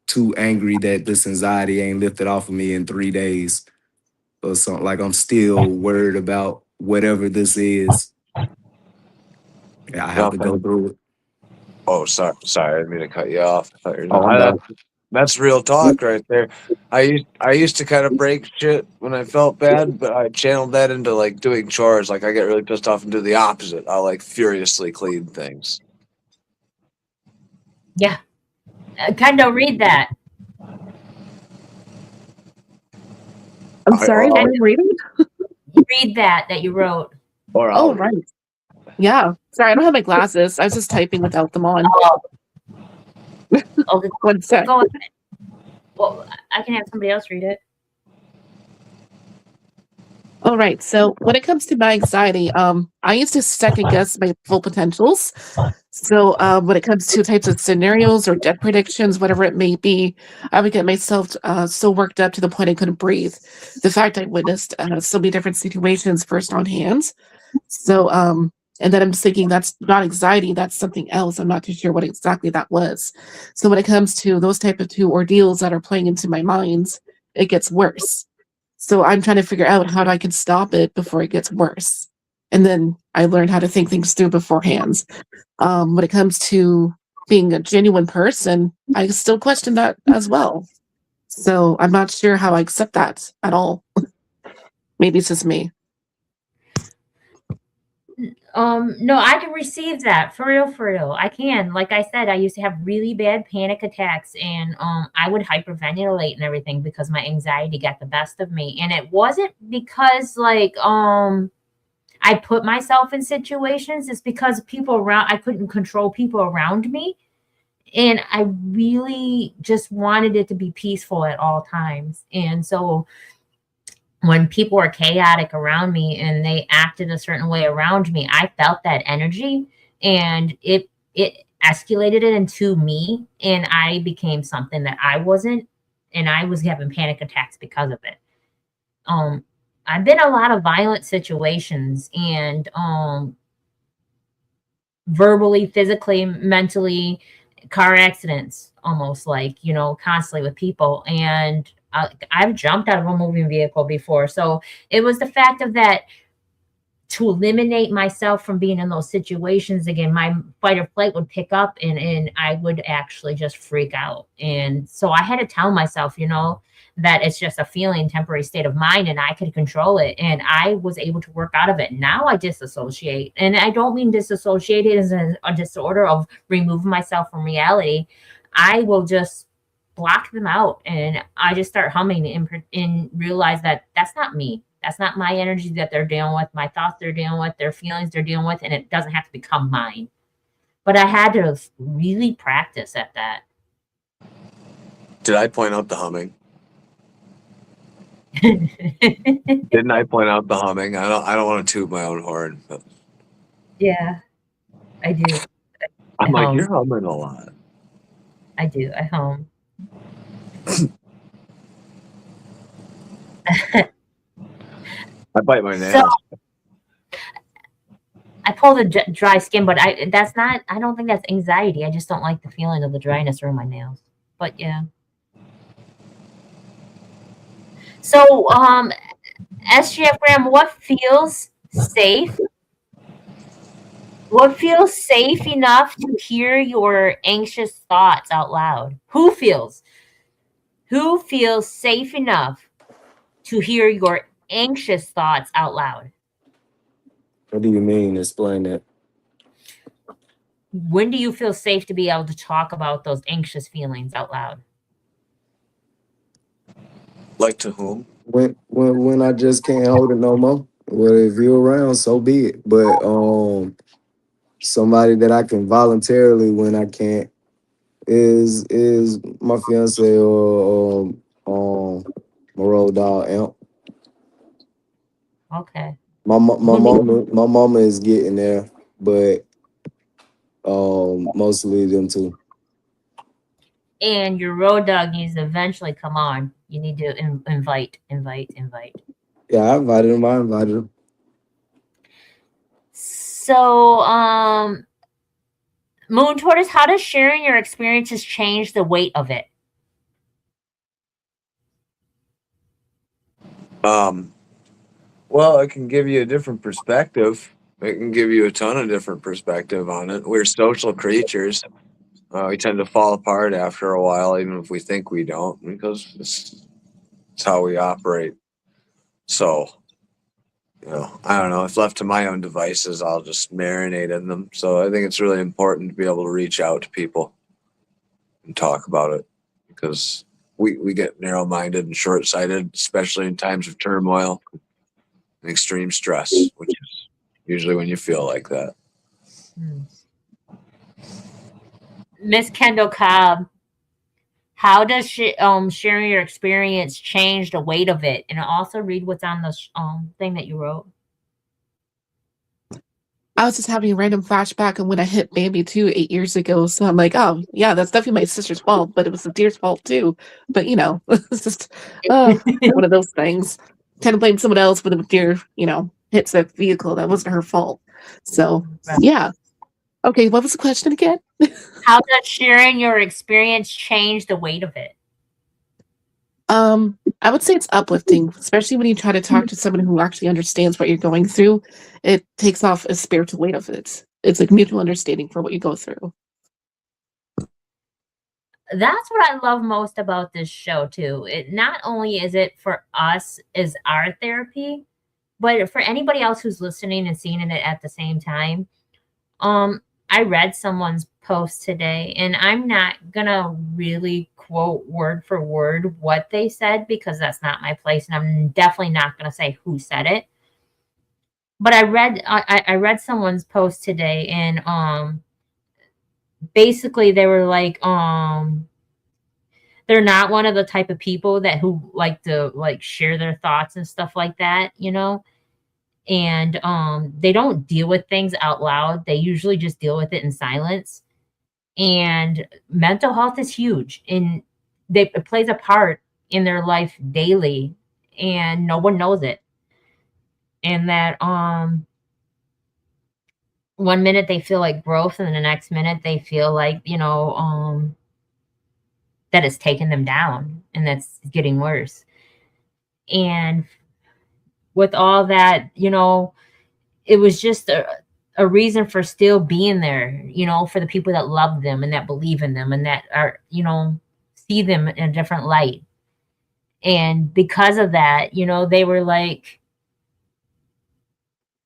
[SPEAKER 6] too angry that this anxiety ain't lifted off of me in 3 days or something. Like I'm still worried about whatever this is. I have to go
[SPEAKER 5] Nothing.
[SPEAKER 6] through it.
[SPEAKER 5] Oh, sorry, I didn't mean to cut you off. I thought you were
[SPEAKER 6] Oh,
[SPEAKER 5] done.
[SPEAKER 6] I'm done.
[SPEAKER 5] That's real talk right there. I used to kind of break shit when I felt bad, but I channeled that into like doing chores. Like I get really pissed off and do the opposite. I'll like furiously clean things.
[SPEAKER 4] Yeah. Kind of read that.
[SPEAKER 7] I'm sorry, what I'm reading?
[SPEAKER 4] Read that you wrote.
[SPEAKER 5] Or
[SPEAKER 7] Oh, right. Yeah. Sorry, I don't have my glasses. I was just typing without them on.
[SPEAKER 4] Okay,
[SPEAKER 7] One sec.
[SPEAKER 4] go ahead. Well, I can have somebody else read it.
[SPEAKER 7] All right. So when it comes to my anxiety, I used to second guess my full potentials. So when it comes to types of scenarios or debt predictions, whatever it may be, I would get myself so worked up to the point I couldn't breathe. The fact I witnessed so many different situations first on hand. So and then I'm just thinking that's not anxiety, that's something else. I'm not too sure what exactly that was. So when it comes to those type of two ordeals that are playing into my mind, it gets worse. So I'm trying to figure out how I can stop it before it gets worse. And then I learned how to think things through beforehand. When it comes to being a genuine person, I still question that as well. So I'm not sure how I accept that at all. Maybe it's just me.
[SPEAKER 4] No, I can receive that for real, for real. I can. Like I said, I used to have really bad panic attacks, and I would hyperventilate and everything because my anxiety got the best of me. And it wasn't because like I put myself in situations. It's because people around, I couldn't control people around me, and I really just wanted it to be peaceful at all times. And so when people were chaotic around me and they acted a certain way around me, I felt that energy, and it escalated it into me, and I became something that I wasn't, and I was having panic attacks because of it. Um I've been in a lot of violent situations, and verbally, physically, mentally, car accidents, almost like, constantly with people. And I've jumped out of a moving vehicle before. So it was the fact of that, to eliminate myself from being in those situations again, my fight or flight would pick up, and I would actually just freak out. And so I had to tell myself, that it's just a feeling, temporary state of mind, and I could control it. And I was able to work out of it. Now I disassociate. And I don't mean disassociate as a disorder of removing myself from reality. I will just block them out, and I just start humming and realize that that's not me. That's not my energy that they're dealing with, my thoughts they're dealing with, their feelings they're dealing with, and it doesn't have to become mine. But I had to really practice at that.
[SPEAKER 5] Did I point out the humming? Didn't I point out the humming? I don't want to toot my own horn, but
[SPEAKER 4] Yeah, I do.
[SPEAKER 5] I'm like,
[SPEAKER 4] hum.
[SPEAKER 5] you're humming a lot.
[SPEAKER 4] I do. I hum.
[SPEAKER 5] I bite my
[SPEAKER 4] So
[SPEAKER 5] nails.
[SPEAKER 4] I pull the dry skin, but that's not, I don't think that's anxiety. I just don't like the feeling of the dryness around my nails. But yeah. So, SGF Graham, what feels safe? What feels safe enough to hear your anxious thoughts out loud? Who feels safe enough to hear your anxious thoughts out loud?
[SPEAKER 6] What do you mean? Explain that.
[SPEAKER 4] When do you feel safe to be able to talk about those anxious feelings out loud?
[SPEAKER 5] Like to whom?
[SPEAKER 6] When I just can't hold it no more. Well, if you're around, so be it. But somebody that I can voluntarily when I can't is my fiance or my road dog Amp.
[SPEAKER 4] Okay.
[SPEAKER 6] My mama is getting there, but mostly them two.
[SPEAKER 4] And your road dog needs to eventually come on. You need to invite.
[SPEAKER 6] Yeah, I invited him.
[SPEAKER 4] So, Moon Tortoise, how does sharing your experiences change the weight of it?
[SPEAKER 5] Well, it can give you a different perspective. It can give you a ton of different perspective on it. We're social creatures. We tend to fall apart after a while, even if we think we don't, because it's how we operate. So, I don't know. If left to my own devices, I'll just marinate in them. So I think it's really important to be able to reach out to people and talk about it, because we get narrow-minded and short-sighted, especially in times of turmoil and extreme stress, which is usually when you feel like that.
[SPEAKER 4] Miss Kendall Cobb, How does sharing your experience change the weight of it? And also read what's on the thing that you wrote.
[SPEAKER 7] I was just having a random flashback on when I hit baby too 8 years ago. So I'm like, oh yeah, that's definitely my sister's fault, but it was the deer's fault too. But it's just one of those things. Kind of blame someone else when the deer, hits that vehicle. That wasn't her fault. So yeah. Okay, what was the question again?
[SPEAKER 4] How does sharing your experience change the weight of it?
[SPEAKER 7] I would say it's uplifting, especially when you try to talk to someone who actually understands what you're going through. It takes off a spiritual weight of it. It's like mutual understanding for what you go through.
[SPEAKER 4] That's what I love most about this show too. It not only is it for us is our therapy, but for anybody else who's listening and seeing it at the same time. I read someone's post today, and I'm not gonna really quote word for word what they said because that's not my place, and I'm definitely not gonna say who said it. But I read someone's post today, and basically they were like they're not one of the type of people that who like to like share their thoughts and stuff like that, and they don't deal with things out loud. They usually just deal with it in silence. And mental health is huge, and it plays a part in their life daily, and no one knows it. And that one minute they feel like growth, and then the next minute they feel like that it's taking them down and that's getting worse. And with all that, it was just a reason for still being there, for the people that love them and that believe in them and that are, see them in a different light. And because of that, they were like,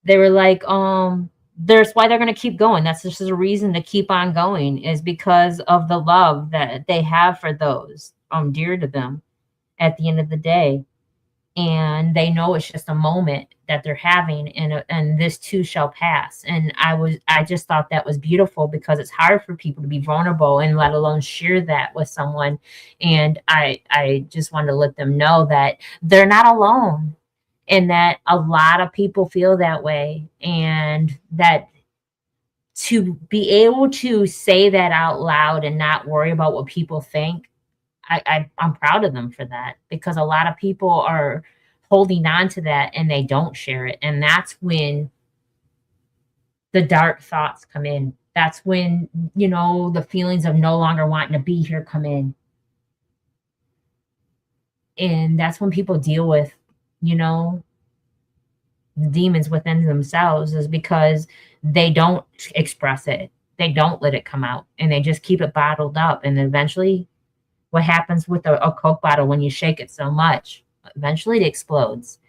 [SPEAKER 4] there's why they're going to keep going. That's just a reason to keep on going, is because of the love that they have for those dear to them at the end of the day. And they know it's just a moment that they're having, and this too shall pass. And I just thought that was beautiful, because it's hard for people to be vulnerable and let alone share that with someone. And I just wanted to let them know that they're not alone, and that a lot of people feel that way, and that to be able to say that out loud and not worry about what people think, I'm proud of them for that, because a lot of people are holding on to that and they don't share it. And that's when the dark thoughts come in. That's when, the feelings of no longer wanting to be here come in. And that's when people deal with, demons within themselves, is because they don't express it. They don't let it come out, and they just keep it bottled up. And eventually, what happens with a Coke bottle when you shake it so much? Eventually it explodes.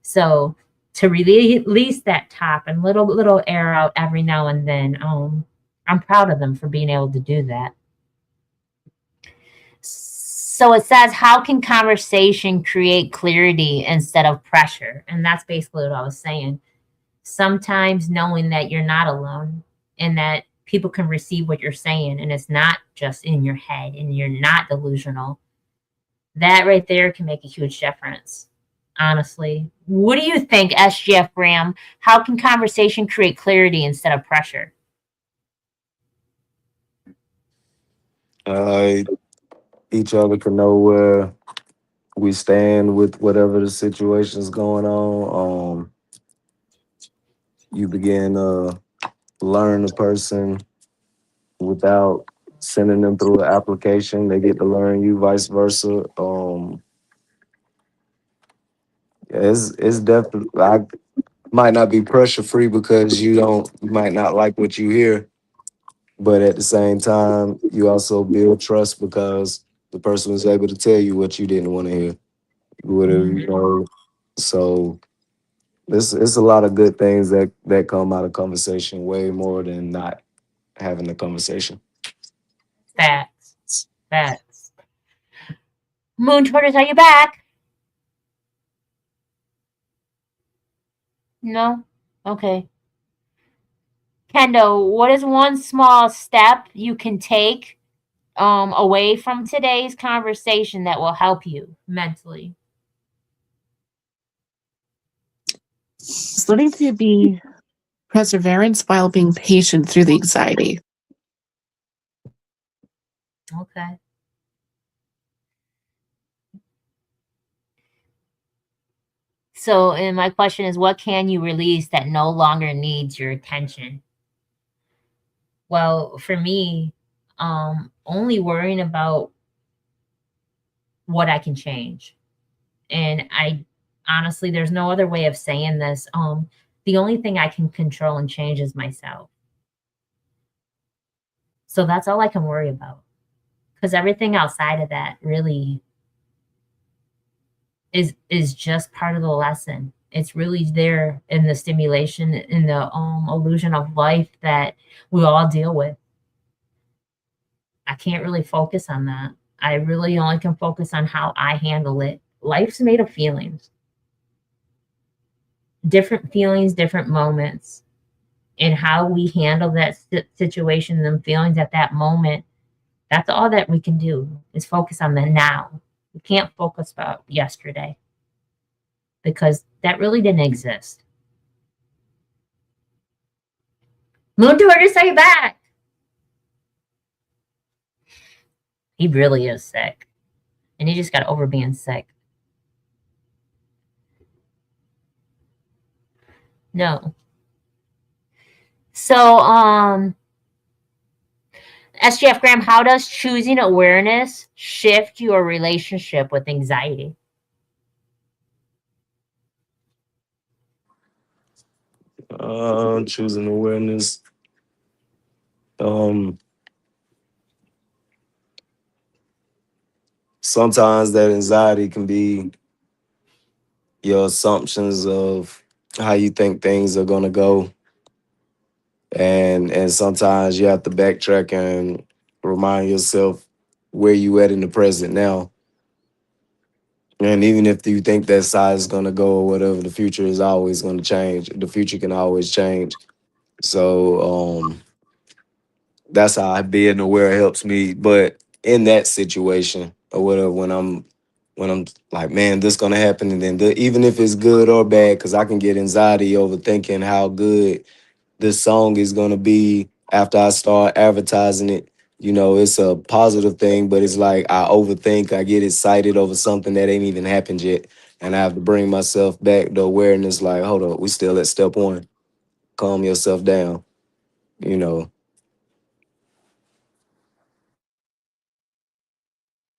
[SPEAKER 4] So to release that top and little air out every now and then, I'm proud of them for being able to do that. So it says, how can conversation create clarity instead of pressure? And that's basically what I was saying. Sometimes knowing that you're not alone, and that people can receive what you're saying, and it's not just in your head, and you're not delusional. That right there can make a huge difference, honestly. What do you think, SGF Graham? How can conversation create clarity instead of pressure?
[SPEAKER 6] Uh, each other can know where we stand with whatever the situation's going on. You begin to learn the person without sending them through an application. They get to learn you, vice versa. It's definitely, I might not be pressure free because you might not like what you hear, but at the same time, you also build trust because the person was able to tell you what you didn't want to hear. Whatever you know. So it's a lot of good things that come out of conversation, way more than not having the conversation.
[SPEAKER 4] Facts. Facts. Moon Twitters, are you back? No? Okay. Kendo, what is one small step you can take away from today's conversation that will help you mentally?
[SPEAKER 7] It's learning to be perseverance while being patient through the anxiety.
[SPEAKER 4] Okay. So, and my question is, what can you release that no longer needs your attention? Well, for me, only worrying about what I can change. And I honestly, there's no other way of saying this. The only thing I can control and change is myself. So that's all I can worry about. Because everything outside of that really is just part of the lesson. It's really there in the stimulation, in the illusion of life that we all deal with. I can't really focus on that. I really only can focus on how I handle it. Life's made of feelings, different moments, and how we handle that situation and feelings at that moment. That's all that we can do is focus on the now. We can't focus about yesterday because that really didn't exist. Moon Tortoise, are you back? He really is sick. And he just got over being sick. No. So, SGF Graham, how does choosing awareness shift your relationship with anxiety?
[SPEAKER 6] Choosing awareness. Um, Sometimes that anxiety can be your assumptions of how you think things are gonna go, and sometimes you have to backtrack and remind yourself where you at in the present now. And even if you think that side is gonna go or whatever, the future is always gonna change. The future can always change. So that's how being aware helps me. But in that situation or whatever, when I'm like, man, this gonna happen, and then even if it's good or bad, because I can get anxiety over thinking how good this song is gonna be after I start advertising it. You know, it's a positive thing, but it's like I overthink, I get excited over something that ain't even happened yet. And I have to bring myself back to awareness, like, hold up, we still at step one. Calm yourself down, you know.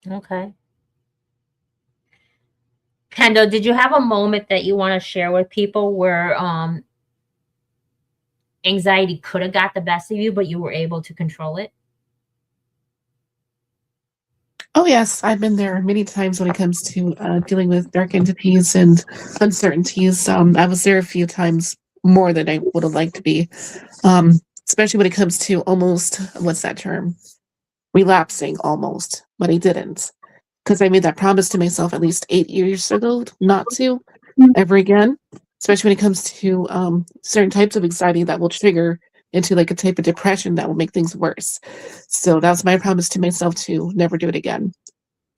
[SPEAKER 4] Okay. Kendall, did you have a moment that you want to share with people where anxiety could have got the best of you, but you were able to control it?
[SPEAKER 7] Oh, yes, I've been there many times when it comes to dealing with dark entities and uncertainties. I was there a few times more than I would have liked to be, especially when it comes to almost, what's that term? Relapsing almost, but I didn't. Because I made that promise to myself at least 8 years ago not to ever again, especially when it comes to certain types of anxiety that will trigger into like a type of depression that will make things worse. So that was my promise to myself to never do it again.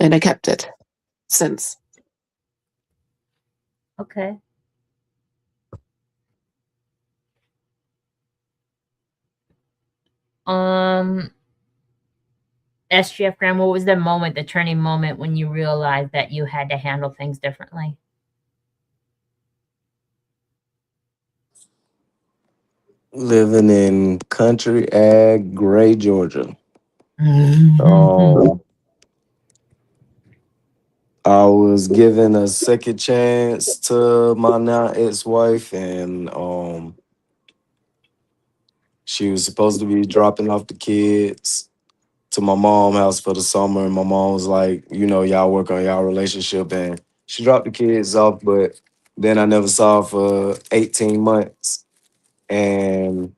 [SPEAKER 7] And I kept it since.
[SPEAKER 4] Okay. Um, SGF Graham, what was the moment, the turning moment when you realized that you had to handle things differently?
[SPEAKER 6] Living in country ag, Gray, Georgia.
[SPEAKER 4] Mhm.
[SPEAKER 6] Um, I was given a second chance to my now ex-wife, and she was supposed to be dropping off the kids to my mom's house for the summer, and my mom was like, you know, y'all work on y'all relationship, and she dropped the kids off, but then I never saw her for 18 months, and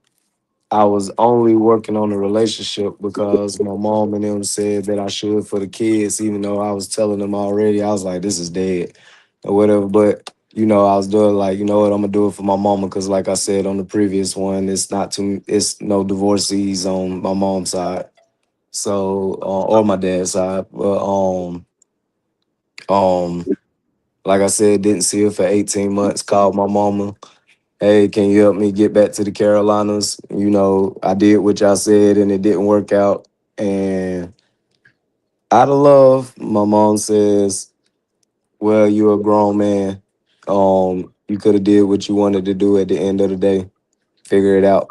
[SPEAKER 6] I was only working on the relationship because my mom and them said that I should for the kids, even though I was telling them already. I was like, this is dead or whatever. But, you know, I was doing like, you know what, I'm gonna do it for my mama because like I said on the previous one, it's no divorcees on my mom's side. So, or my dad's side. But um, like I said, didn't see her for 18 months. Called my mama. Hey, can you help me get back to the Carolinas? You know, I did what y'all said, and it didn't work out. And out of love, my mom says, "Well, you're a grown man. You could have did what you wanted to do at the end of the day. Figure it out."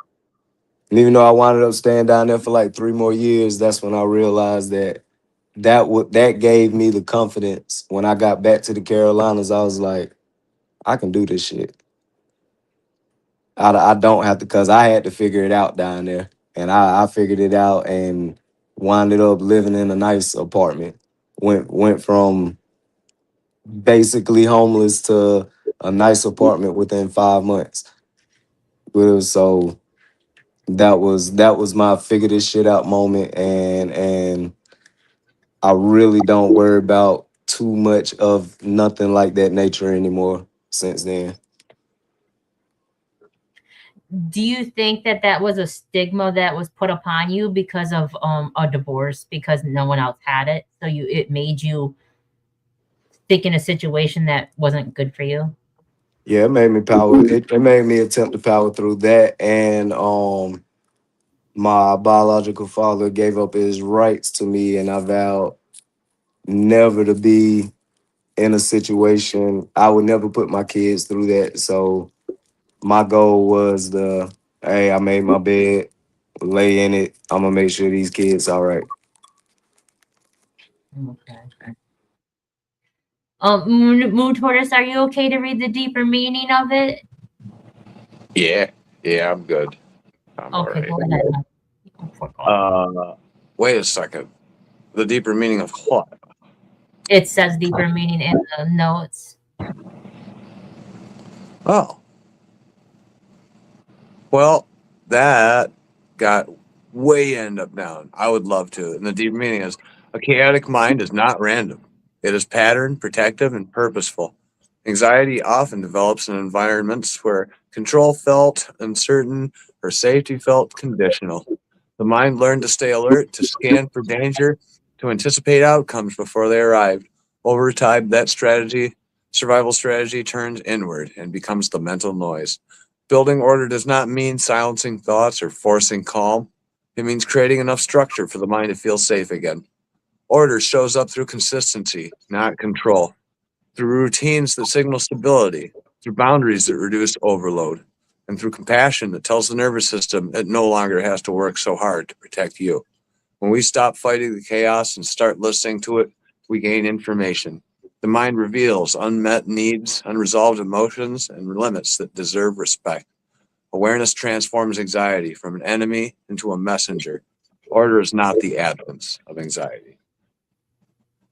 [SPEAKER 6] And even though I wound up staying down there for like 3 more years, that's when I realized that that gave me the confidence. When I got back to the Carolinas, I was like, I can do this shit. I don't have to, because I had to figure it out down there. And I figured it out and winded up living in a nice apartment. Went from basically homeless to a nice apartment within 5 months. So that was my figure this shit out moment, and I really don't worry about too much of nothing like that nature anymore since then.
[SPEAKER 4] Do you think that that was a stigma that was put upon you because of a divorce, because no one else had it, so it made you stick in a situation that wasn't good for you?
[SPEAKER 6] Yeah, it made me power. It made me attempt to power through that, and my biological father gave up his rights to me, and I vowed never to be in a situation. I would never put my kids through that. So my goal was hey, I made my bed, lay in it. I'm gonna make sure these kids all right.
[SPEAKER 4] Okay. Moon Tortoise, are you okay to read the deeper meaning of it?
[SPEAKER 5] Yeah, yeah, I'm good. I'm all
[SPEAKER 4] Okay,
[SPEAKER 5] right.
[SPEAKER 4] go ahead. Go ahead.
[SPEAKER 5] Wait a second. The deeper meaning of what?
[SPEAKER 4] It says deeper meaning in the notes.
[SPEAKER 5] Oh, well, that got way end up down. I would love to. And the deep meaning is a chaotic mind is not random. It is patterned, protective, and purposeful. Anxiety often develops in environments where control felt uncertain or safety felt conditional. The mind learned to stay alert, to scan for danger, to anticipate outcomes before they arrived. Over time, survival strategy, turns inward and becomes the mental noise. Building order does not mean silencing thoughts or forcing calm. It means creating enough structure for the mind to feel safe again. Order shows up through consistency, not control, through routines that signal stability, through boundaries that reduce overload, and through compassion that tells the nervous system it no longer has to work so hard to protect you. When we stop fighting the chaos and start listening to it, we gain information. The mind reveals unmet needs, unresolved emotions, and limits that deserve respect. Awareness transforms anxiety from an enemy into a messenger. Order is not the absence of anxiety.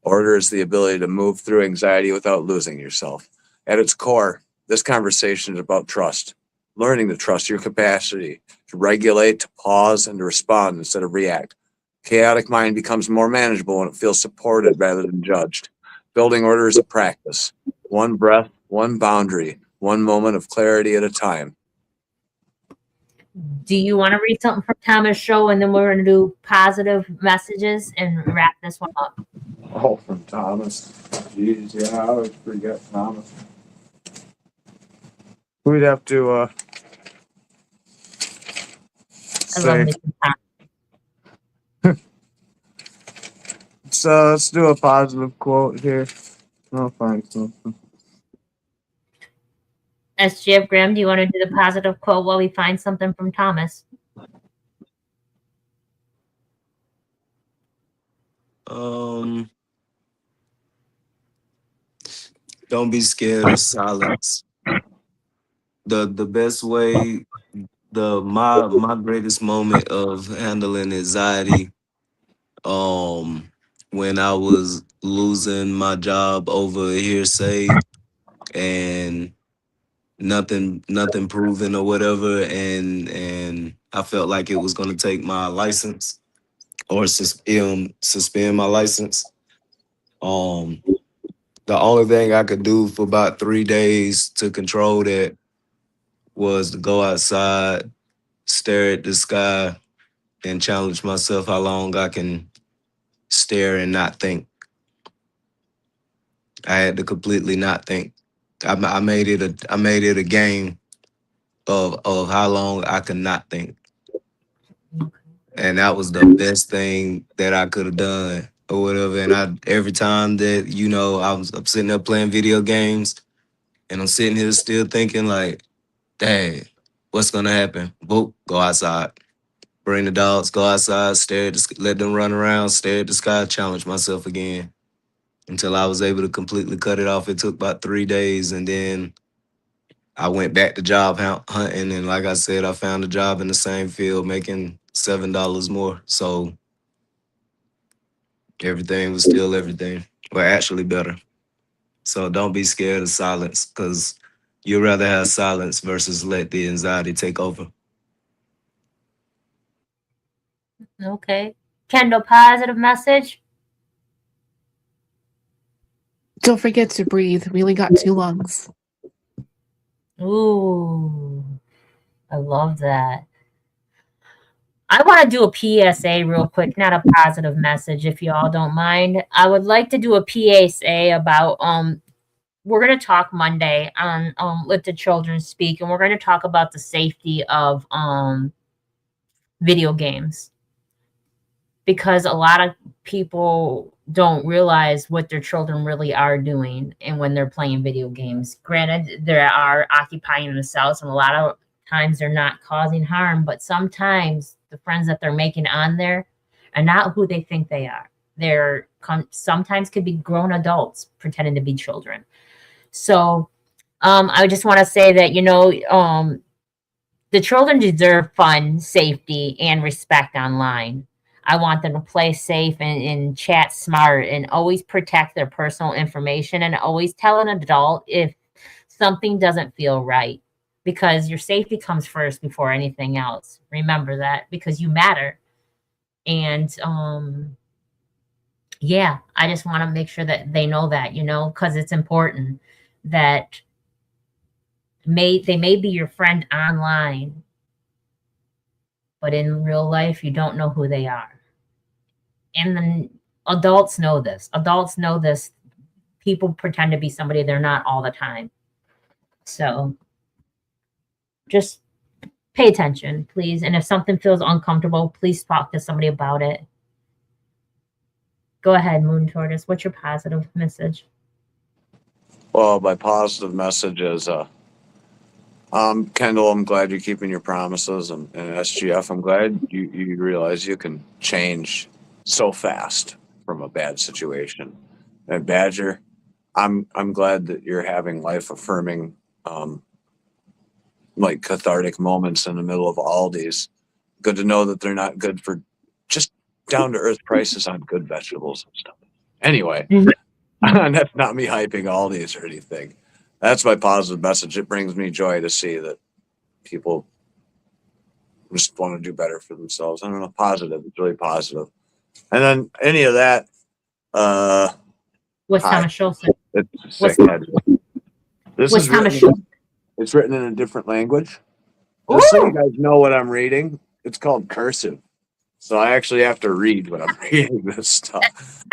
[SPEAKER 5] Order is the ability to move through anxiety without losing yourself. At its core, this conversation is about trust, learning to trust your capacity to regulate, to pause, and to respond instead of react. Chaotic mind becomes more manageable when it feels supported rather than judged. Building order is a practice, one breath, one boundary, one moment of clarity at a time.
[SPEAKER 4] Do you want to read something from Thomas' show, and then we're going to do positive messages and wrap this one up?
[SPEAKER 5] Oh, from Thomas. Jeez, yeah, I always forget Thomas. We'd have to
[SPEAKER 4] I love
[SPEAKER 5] say,
[SPEAKER 4] me some Thomas.
[SPEAKER 5] so let's do a positive quote here. I'll find something.
[SPEAKER 4] SGF Graham, do you want to do the positive quote while we find something from Thomas?
[SPEAKER 6] Um, don't be scared of silence. The best way, my greatest moment of handling anxiety, um, when I was losing my job over hearsay and nothing proven or whatever, and I felt like it was gonna take my license or suspend my license. Um, the only thing I could do for about 3 days to control that was to go outside, stare at the sky, and challenge myself how long I can stare and not think. I had to completely not think. I made it a game of how long I could not think, and that was the best thing that I could have done or whatever. And I every time that I'm sitting there playing video games, and I'm sitting here still thinking like, dang, what's gonna happen? Boop, go outside. Bring the dogs, go outside, stare at let them run around, stare at the sky, challenge myself again until I was able to completely cut it off. It took about 3 days, and then I went back to job hunting, and like I said, I found a job in the same field, making $7 more. So everything was still everything, or actually better. So don't be scared of silence, because you'd rather have silence versus let the anxiety take over.
[SPEAKER 4] Okay. Kendall, positive message.
[SPEAKER 7] Don't forget to breathe. We only got 2 lungs.
[SPEAKER 4] Ooh, I love that. I want to do a PSA real quick, not a positive message, if you all don't mind. I would like to do a PSA about we're going to talk Monday on Let the Children Speak, and we're going to talk about the safety of video games, because a lot of people don't realize what their children really are doing and when they're playing video games. Granted, they are occupying themselves, and a lot of times they're not causing harm, but sometimes the friends that they're making on there are not who they think they are. They're sometimes could be grown adults pretending to be children. So I just want to say that, the children deserve fun, safety, and respect online. I want them to play safe and chat smart and always protect their personal information, and always tell an adult if something doesn't feel right, because your safety comes first before anything else. Remember that, because you matter. And yeah, I just want to make sure that they know that, because it's important that they may be your friend online, but in real life, you don't know who they are. And then adults know this. Adults know this. People pretend to be somebody they're not all the time. So just pay attention, please. And if something feels uncomfortable, please talk to somebody about it. Go ahead, Moon Tortoise. What's your positive message?
[SPEAKER 5] Well, my positive message is, Kendall, I'm glad you're keeping your promises, and SGF, I'm glad you realize you can change so fast from a bad situation. And Badger, I'm glad that you're having life affirming, like cathartic moments in the middle of all these. Good to know that they're not good for just down to earth prices on good vegetables and stuff. Anyway, that's not me hyping Aldi's or anything. That's my positive message. It brings me joy to see that people just want to do better for themselves. I don't know, positive. It's really positive. And then any of that,
[SPEAKER 4] What's
[SPEAKER 5] hi.
[SPEAKER 4] Thomas Schultz?
[SPEAKER 5] It's
[SPEAKER 4] What's,
[SPEAKER 5] sick head. This
[SPEAKER 4] what's
[SPEAKER 5] is
[SPEAKER 4] Thomas
[SPEAKER 5] written.
[SPEAKER 4] Schultz?
[SPEAKER 5] It's written in a different language. Just so you
[SPEAKER 4] Ooh,
[SPEAKER 5] guys know what I'm reading, it's called cursive. So I actually have to read when I'm reading this stuff.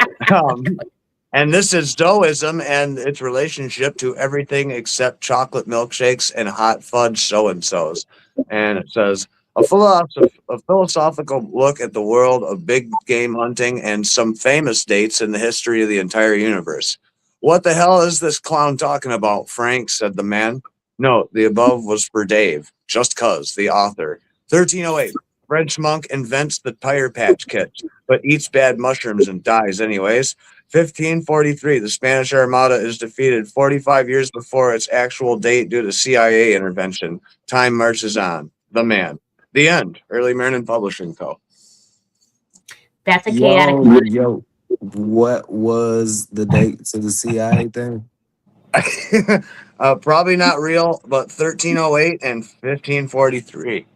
[SPEAKER 5] And this is Stoicism and its relationship to everything except chocolate milkshakes and hot fudge so-and-sos. And it says, a philosophical look at the world of big game hunting and some famous dates in the history of the entire universe. What the hell is this clown talking about, Frank? Said the man. No, the above was for Dave, just cuz, the author. 1308. French monk invents the tire patch kit, but eats bad mushrooms and dies anyways. 1543, the Spanish Armada is defeated 45 years before its actual date due to CIA intervention. Time marches on. The man. The end. Early Marin Publishing Co.
[SPEAKER 4] that's a chaotic mind.
[SPEAKER 6] Yo, what was the date to the CIA thing?
[SPEAKER 5] Probably not real, but 1308 and 1543.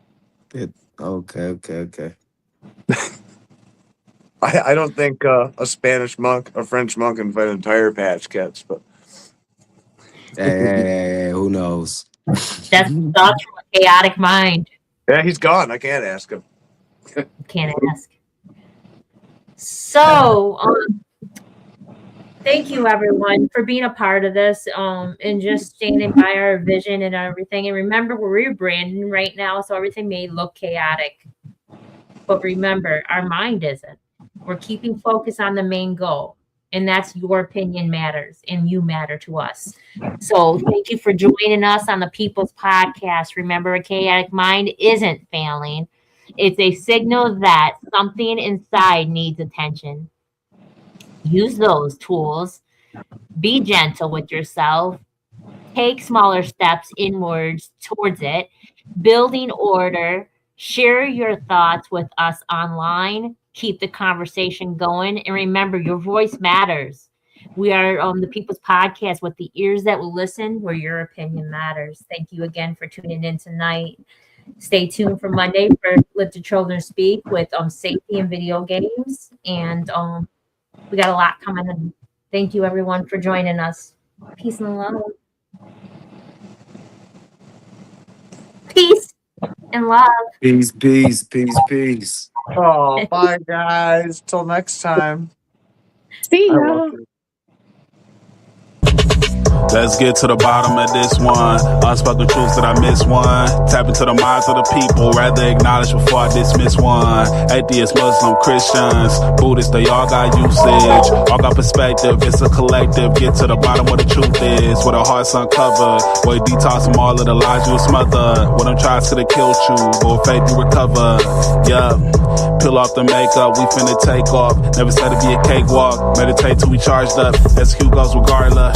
[SPEAKER 6] Okay.
[SPEAKER 5] I don't think a Spanish monk, a French monk invented tire patch kits, but
[SPEAKER 6] Hey, who knows?
[SPEAKER 4] That's thoughts from a chaotic mind.
[SPEAKER 5] yeah, he's gone. I can't ask him.
[SPEAKER 4] Can't ask. So, thank you everyone for being a part of this, and just standing by our vision and everything. And remember, we're rebranding right now, so everything may look chaotic. But remember, our mind isn't. We're keeping focus on the main goal. And that's your opinion matters, and you matter to us. So thank you for joining us on the People's Podcast. Remember, a chaotic mind isn't failing. It's a signal that something inside needs attention. Use those tools. Be gentle with yourself. Take smaller steps inwards towards it. Building order. Share your thoughts with us online. Keep the conversation going. And remember, your voice matters. We are on the People's Podcast with the ears that will listen, where your opinion matters. Thank you again for tuning in tonight. Stay tuned for Monday for Let the Children Speak with safety and video games. And we got a lot coming in. Thank you, everyone, for joining us. Peace and love. Peace and love.
[SPEAKER 6] Peace, peace, peace, peace.
[SPEAKER 5] Oh, bye, guys. Till next time.
[SPEAKER 7] See
[SPEAKER 5] I
[SPEAKER 7] ya.
[SPEAKER 5] love you.
[SPEAKER 1] Let's get to the bottom of this one. Unspoken truths that I miss one. Tap into the minds of the people, rather acknowledge before I dismiss one. Atheists, Muslim, Christians, Buddhists, they all got usage. All got perspective, it's a collective. Get to the bottom where the truth is, where the heart's uncovered. Where you detox from all of the lies you smothered. When them tries could have killed you, but with faith you recover. Yeah, peel off the makeup, we finna take off. Never said it'd be a cakewalk. Meditate till we charged up. Execute goes regardless.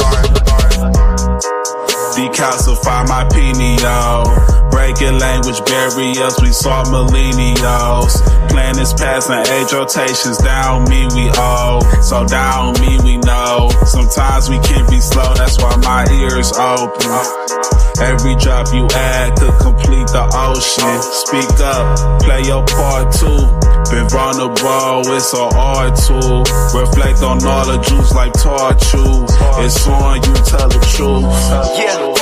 [SPEAKER 1] Decalcify my pineal. Breaking language barriers, we saw millennials. Planets passing age rotations, down me we owe. So down me we know. Sometimes we can be slow, that's why my ears open. Every drop you add could complete the ocean. Speak up, play your part too. Been vulnerable, it's an art tool. Reflect on all the juice like torture. It's on you, tell the truth.
[SPEAKER 2] Yeah,